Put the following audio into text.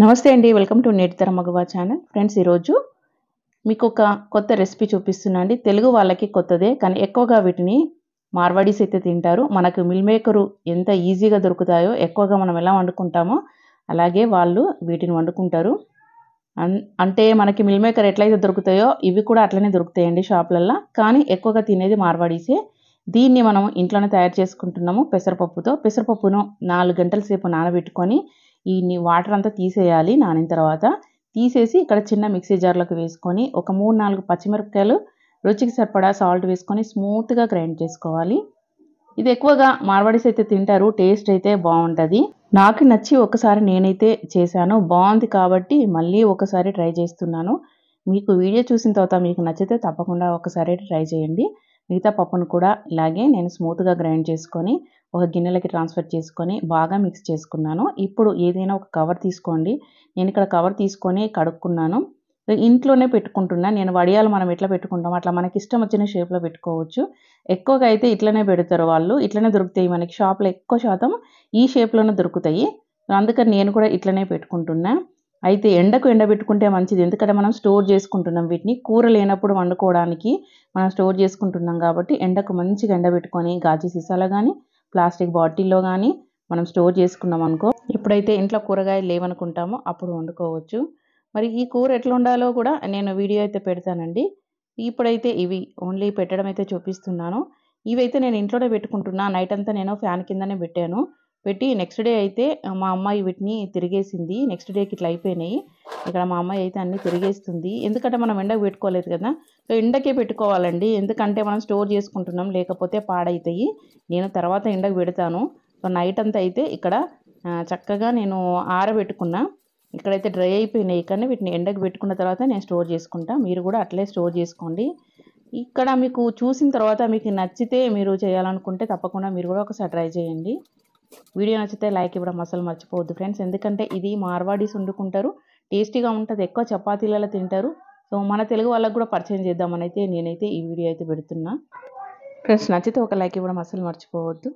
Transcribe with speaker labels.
Speaker 1: నమస్తే అండి. Welcome to నేటితర మగవా ఛానల్. ఫ్రెండ్స్, ఈరోజు మీకు ఒక కొత్త రెసిపీ చూపిస్తున్నా అండి. తెలుగు వాళ్ళకి కొత్తదే, కానీ ఎక్కువగా వీటిని మార్వాడీస్ అయితే తింటారు. మనకు మిల్ మేకరు ఎంత ఈజీగా దొరుకుతాయో, ఎక్కువగా మనం ఎలా వండుకుంటామో అలాగే వాళ్ళు వీటిని వండుకుంటారు. అంటే మనకి మిల్ మేకర్ ఎట్లయితే దొరుకుతాయో ఇవి కూడా అట్లనే దొరుకుతాయండి షాపులల్లో. కానీ ఎక్కువగా తినేది మార్వాడీసే. దీన్ని మనం ఇంట్లోనే తయారు చేసుకుంటున్నాము పెసరపప్పుతో. పెసరపప్పును 4 గంటల సేపు నానబెట్టుకొని ఈ వాటర్ అంతా తీసేయాలి. నానిన తర్వాత తీసేసి ఇక్కడ చిన్న మిక్సీ జార్లోకి వేసుకొని ఒక 3-4 పచ్చిమిరపకాయలు రుచికి సరిపడా సాల్ట్ వేసుకొని స్మూత్గా గ్రైండ్ చేసుకోవాలి. ఇది ఎక్కువగా మార్వాడీస్ అయితే తింటారు. టేస్ట్ అయితే బాగుంటుంది. నాకు నచ్చి ఒకసారి నేనైతే చేశాను, బాగుంది కాబట్టి మళ్ళీ ఒకసారి ట్రై చేస్తున్నాను. మీకు వీడియో చూసిన తర్వాత మీకు నచ్చితే తప్పకుండా ఒకసారి ట్రై చేయండి. మిగతా పప్పును కూడా ఇలాగే నేను స్మూత్గా గ్రైండ్ చేసుకొని ఒక గిన్నెలకి ట్రాన్స్ఫర్ చేసుకొని బాగా మిక్స్ చేసుకున్నాను. ఇప్పుడు ఏదైనా ఒక కవర్ తీసుకోండి. నేను ఇక్కడ కవర్ తీసుకొని కడుక్కున్నాను. ఇంట్లోనే పెట్టుకుంటున్నా. నేను వడియాలు మనం ఎట్లా పెట్టుకుంటామో అట్లా మనకి ఇష్టం వచ్చిన షేప్లో పెట్టుకోవచ్చు. ఎక్కువగా అయితే ఇట్లనే పెడతారు వాళ్ళు. ఇట్లనే దొరుకుతాయి మనకి షాప్లో, ఎక్కువ శాతం ఈ షేప్లోనే దొరుకుతాయి. అందుకని నేను కూడా ఇట్లనే పెట్టుకుంటున్నా. అయితే ఎండకు ఎండబెట్టుకుంటే మంచిది. ఎందుకంటే మనం స్టోర్ చేసుకుంటున్నాం వీటిని. కూర లేనప్పుడు వండుకోవడానికి మనం స్టోర్ చేసుకుంటున్నాం కాబట్టి ఎండకు మంచిగా ఎండబెట్టుకొని గాజు సీసాలో కానీ ప్లాస్టిక్ బాటిల్లో కానీ మనం స్టోర్ చేసుకున్నాం అనుకో, ఎప్పుడైతే ఇంట్లో కూరగాయలు లేవనుకుంటామో అప్పుడు వండుకోవచ్చు. మరి ఈ కూర ఎట్లా ఉండాలో కూడా నేను వీడియో అయితే పెడతానండి. ఇప్పుడైతే ఇవి ఓన్లీ పెట్టడం అయితే చూపిస్తున్నాను. ఇవైతే నేను ఇంట్లోనే పెట్టుకుంటున్నా. నైట్ అంతా నేను ఫ్యాన్ కిందనే పెట్టాను. పెట్టి నెక్స్ట్ డే అయితే మా అమ్మాయి వీటిని తిరిగేసింది. నెక్స్ట్ డేకి ఇట్లా అయిపోయినాయి. ఇక్కడ మా అమ్మాయి అయితే అన్నీ తిరిగేస్తుంది. ఎందుకంటే మనం ఎండకు పెట్టుకోలేదు కదా. సో ఎండకే పెట్టుకోవాలండి. ఎందుకంటే మనం స్టోర్ చేసుకుంటున్నాం, లేకపోతే పాడైతాయి. నేను తర్వాత ఎండకు పెడతాను. సో నైట్ అంతా అయితే ఇక్కడ చక్కగా నేను ఆరబెట్టుకున్నా. ఇక్కడైతే డ్రై అయిపోయినాయి. కానీ వీటిని ఎండకు పెట్టుకున్న తర్వాత నేను స్టోర్ చేసుకుంటా. మీరు కూడా అట్లే స్టోర్ చేసుకోండి. ఇక్కడ మీకు చూసిన తర్వాత మీకు నచ్చితే మీరు చేయాలనుకుంటే తప్పకుండా మీరు కూడా ఒకసారి ట్రై చేయండి. వీడియో నచ్చితే లైక్ ఇవ్వడం అసలు మర్చిపోవద్దు ఫ్రెండ్స్. ఎందుకంటే ఇది మార్వాడీస్ వండుకుంటారు, టేస్టీగా ఉంటుంది, ఎక్కువ చపాతీలలో తింటారు. సో మన తెలుగు వాళ్ళకు కూడా పరిచయం చేద్దామని అయితే నేనైతే ఈ వీడియో అయితే పెడుతున్నా. ఫ్రెండ్స్, నచ్చితే ఒక లైక్ ఇవ్వడం అసలు మర్చిపోవద్దు.